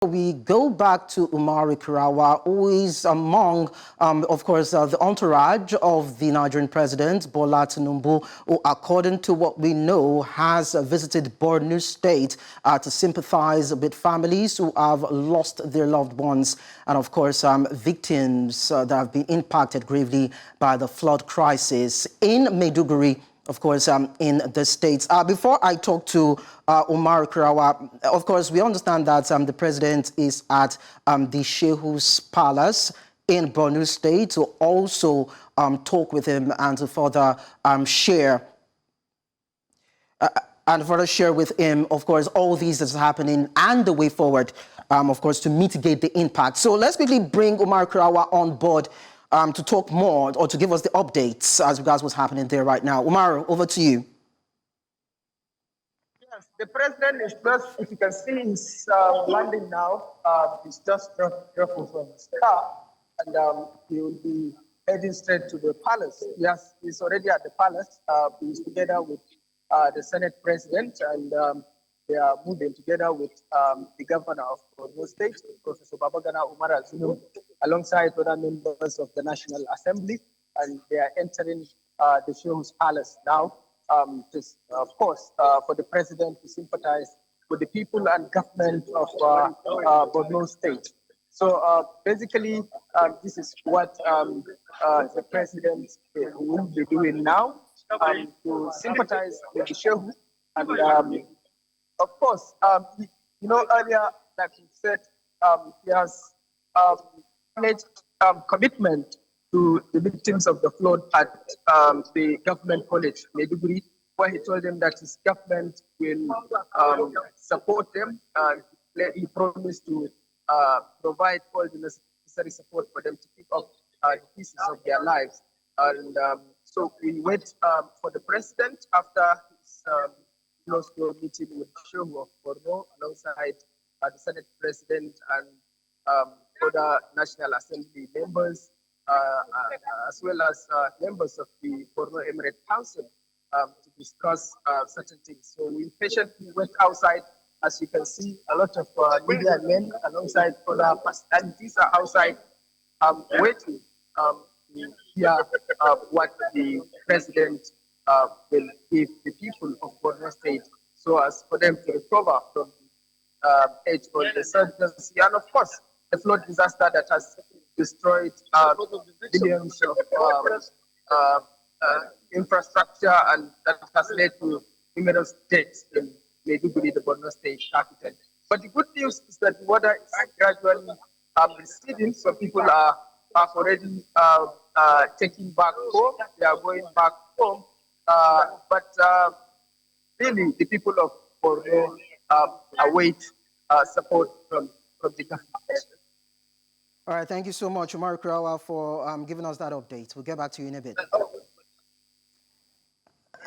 We go back to Umari Kirawa, who is among, of course, the entourage of the Nigerian president, Bola Tinubu, who, according to what we know, has visited Borno State to sympathize with families who have lost their loved ones and, of course, victims that have been impacted gravely by the flood crisis in Maiduguri, of course, in the States. Before I talk to Umar Kirawa, of course, we understand that the president is at the Shehu's Palace in Borno State to also talk with him and to further share with him, of course, all these that's happening and the way forward, of course, to mitigate the impact. So let's quickly bring Umar Kirawa on board to talk more or to give us the updates as regards what's happening there right now. Umar, over to you. Yes, the president is just, if you can see, he's landing now. He's just dropped from his car, and he will be heading straight to the palace. Yes, he's already at the palace. He's together with the Senate president, and they are moving together with the governor of Borno State, Professor Babagana Umar Azunu, alongside other members of the National Assembly, and they are entering the Sheh's Palace now. Of course, for the president to sympathize with the people and government of Borno State. So basically, this is what the president will be doing now, to sympathize with the Shehu. And of course, earlier that he said he has made commitment to the victims of the flood at the government college, Maiduguri, where he told them that his government will support them. He promised to provide all the necessary support for them to pick up the pieces of their lives. And so we wait for the president after his close meeting with Shehu of Borno, alongside the Senate president and other National Assembly members, as well as members of the Borno Emirate Council to discuss certain things. So we patiently wait outside. As you can see, a lot of media men alongside other personalities are outside waiting to hear what the president will give the people of Borno State, so as for them to recover from the edge of the insurgency. And of course, the flood disaster that has destroyed billions of infrastructure, and that has led to numerous deaths in Maiduguri, the Borno State capital. But the good news is that the water is gradually receding. So people are already taking back home. They are going back home. But really, the people of Borno await support from the government. All right, thank you so much, Umar Kirawa, for giving us that update. We'll get back to you in a bit.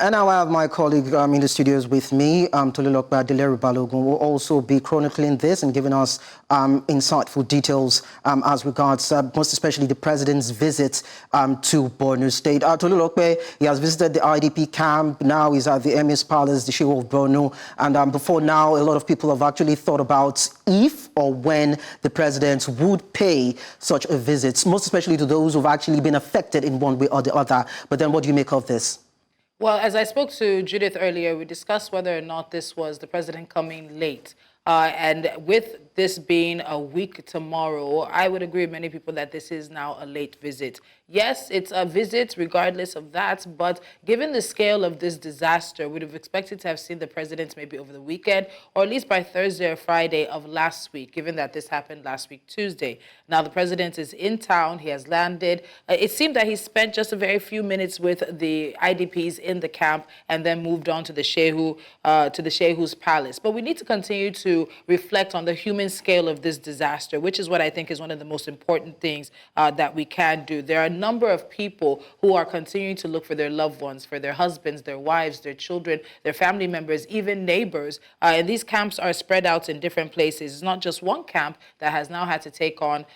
And now I have my colleague in the studios with me, Tolulokba Deleru Balogun, who will also be chronicling this and giving us insightful details as regards, most especially the president's visit to Borno State. Tolulokba, he has visited the IDP camp. Now he's at the Emir's Palace, the Shehu of Borno. And before now, a lot of people have actually thought about if or when the president would pay such a visit, most especially to those who've actually been affected in one way or the other. But then what do you make of this? Well, as I spoke to Judith earlier, we discussed whether or not this was the president coming late. And with this being a week tomorrow, I would agree with many people that this is now a late visit. Yes, it's a visit regardless of that, but given the scale of this disaster, we'd have expected to have seen the president maybe over the weekend, or at least by Thursday or Friday of last week, given that this happened last week, Tuesday. Now the president is in town, he has landed. It seemed that he spent just a very few minutes with the IDPs in the camp and then moved on to the Shehu's palace. But we need to continue to reflect on the human scale of this disaster, which is what I think is one of the most important things that we can do. There are a number of people who are continuing to look for their loved ones, for their husbands, their wives, their children, their family members, even neighbors. And these camps are spread out in different places. It's not just one camp that has now had to take on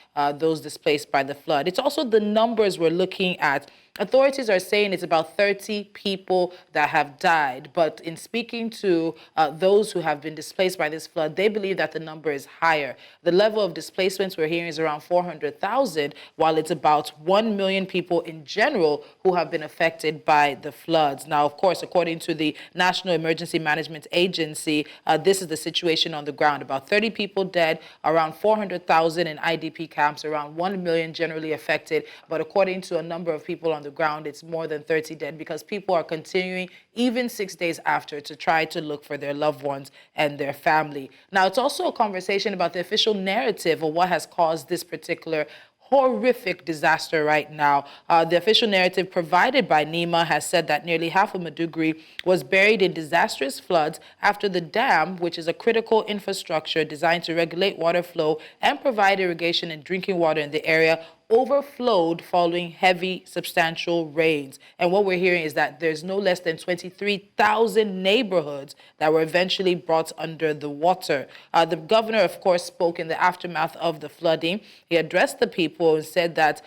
those displaced by the flood. It's also the numbers we're looking at Authorities are saying it's about 30 people that have died. But in speaking to those who have been displaced by this flood, they believe that the number is higher. The level of displacements we're hearing is around 400,000, while it's about 1 million people in general who have been affected by the floods. Now, of course, according to the National Emergency Management Agency, this is the situation on the ground. About 30 people dead, around 400,000 in IDP camps, around 1 million generally affected. But according to a number of people on the ground, it's more than 30 dead because people are continuing, even 6 days after, to try to look for their loved ones and their family. Now, it's also a conversation about the official narrative of what has caused this particular horrific disaster right now. The official narrative provided by NEMA has said that nearly half of Maiduguri was buried in disastrous floods after the dam, which is a critical infrastructure designed to regulate water flow and provide irrigation and drinking water in the area, overflowed following heavy, substantial rains. And what we're hearing is that there's no less than 23,000 neighborhoods that were eventually brought under the water. The governor, of course, spoke in the aftermath of the flooding. He addressed the people and said that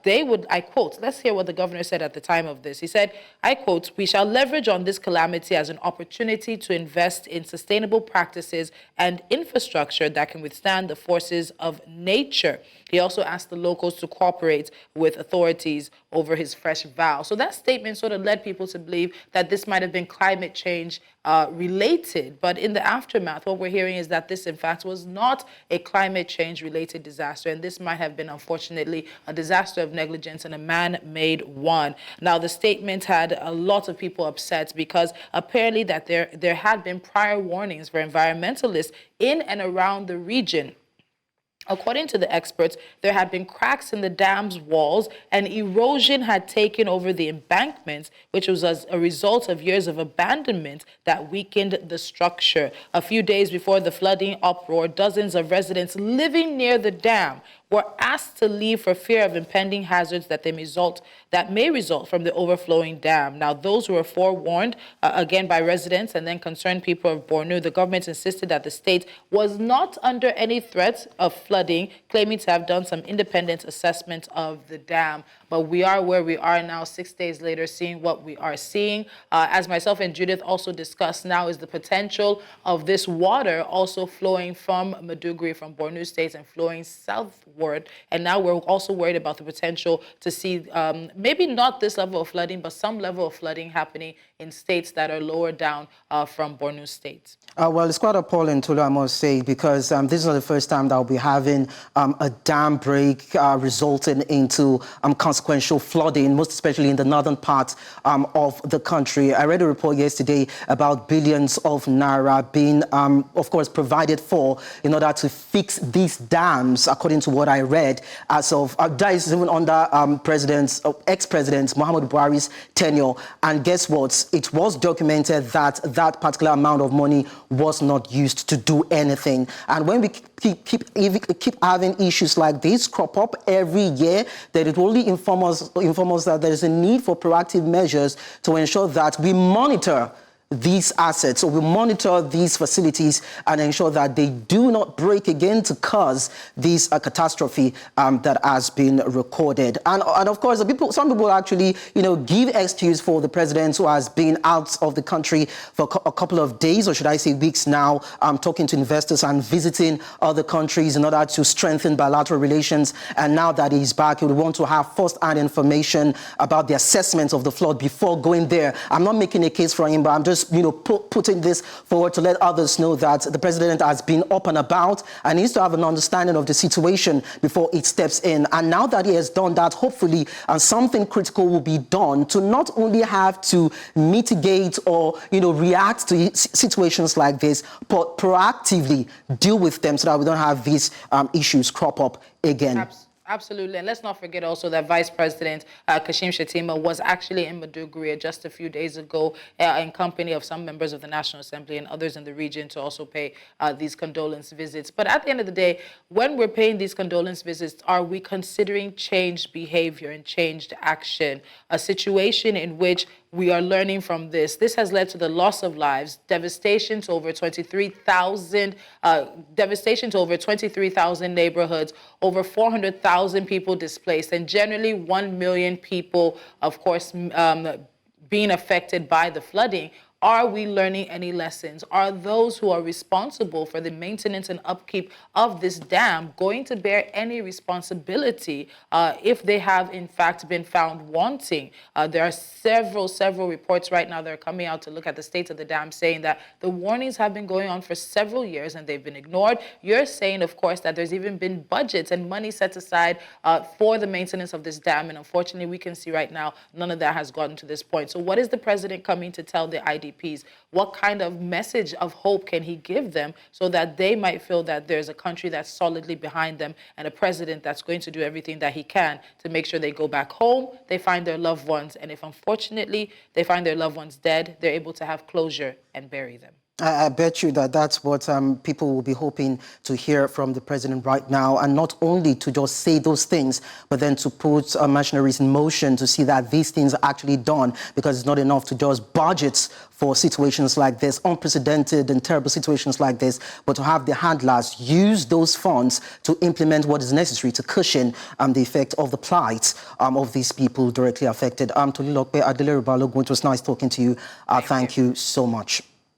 they would, I quote, let's hear what the governor said at the time of this. He said, I quote, "We shall leverage on this calamity as an opportunity to invest in sustainable practices and infrastructure that can withstand the forces of nature." He also asked the locals to cooperate with authorities over his fresh vow. So that statement sort of led people to believe that this might have been climate change related. But in the aftermath, what we're hearing is that this, in fact, was not a climate change related disaster. And this might have been, unfortunately, a disaster of negligence and a man-made one. Now, the statement had a lot of people upset because apparently that there had been prior warnings for environmentalists in and around the region. According to the experts, there had been cracks in the dam's walls and erosion had taken over the embankments, which was as a result of years of abandonment that weakened the structure. A few days before the flooding uproar, dozens of residents living near the dam were asked to leave for fear of impending hazards that may result from the overflowing dam. Now, those who were forewarned, again by residents and then concerned people of Borno, the government insisted that the state was not under any threat of flooding, claiming to have done some independent assessment of the dam. But we are where we are now, 6 days later, seeing what we are seeing. As myself and Judith also discussed now, is the potential of this water also flowing from Maiduguri, from Borno State, and flowing southward. And now we're also worried about the potential to see maybe not this level of flooding, but some level of flooding happening in states that are lower down from Borno State. Well, it's quite appalling, Tolu, I must say, because this is not the first time that we'll be having a dam break resulting into consequential flooding, most especially in the northern part of the country. I read a report yesterday about billions of naira being, of course, provided for in order to fix these dams, according to what I read, as of, that is even under ex-President Muhammadu Buhari's tenure. And guess what? It was documented that that particular amount of money was not used to do anything. And when we keep having issues like this crop up every year, that it will only inform us that there is a need for proactive measures to ensure that we monitor these assets, or we monitor these facilities and ensure that they do not break again to cause this catastrophe that has been recorded. And of course, some people actually, give excuse for the president who has been out of the country for a couple of days, or should I say weeks now, talking to investors and visiting other countries in order to strengthen bilateral relations. And now that he's back, he would want to have first-hand information about the assessment of the flood before going there. I'm not making a case for him, but I'm just putting this forward to let others know that the president has been up and about and needs to have an understanding of the situation before he steps in. And now that he has done that, hopefully something critical will be done to not only have to mitigate or react to situations like this, but proactively deal with them so that we don't have these issues crop up again. Absolutely. And let's not forget also that Vice President Kashim Shettima was actually in Maiduguri just a few days ago in company of some members of the National Assembly and others in the region to also pay these condolence visits. But at the end of the day, when we're paying these condolence visits, are we considering changed behavior and changed action? A situation in which we are learning from this. This has led to the loss of lives, devastation to over 23,000 neighborhoods, over 400,000 people displaced, and generally 1 million people, of course, being affected by the flooding. Are we learning any lessons? Are those who are responsible for the maintenance and upkeep of this dam going to bear any responsibility if they have, in fact, been found wanting? There are several reports right now that are coming out to look at the state of the dam, saying that the warnings have been going on for several years and they've been ignored. You're saying, of course, that there's even been budgets and money set aside for the maintenance of this dam, and unfortunately, we can see right now none of that has gotten to this point. So what is the president coming to tell the IDPs? What kind of message of hope can he give them so that they might feel that there's a country that's solidly behind them and a president that's going to do everything that he can to make sure they go back home, they find their loved ones, and if unfortunately they find their loved ones dead, they're able to have closure and bury them? I bet you that that's what people will be hoping to hear from the president right now, and not only to just say those things, but then to put machineries in motion to see that these things are actually done, because it's not enough to just budget for situations like this, unprecedented and terrible situations like this, but to have the handlers use those funds to implement what is necessary to cushion the effect of the plight of these people directly affected. Tolilokpe Adelere Balogun, it was nice talking to you. Thank you so much.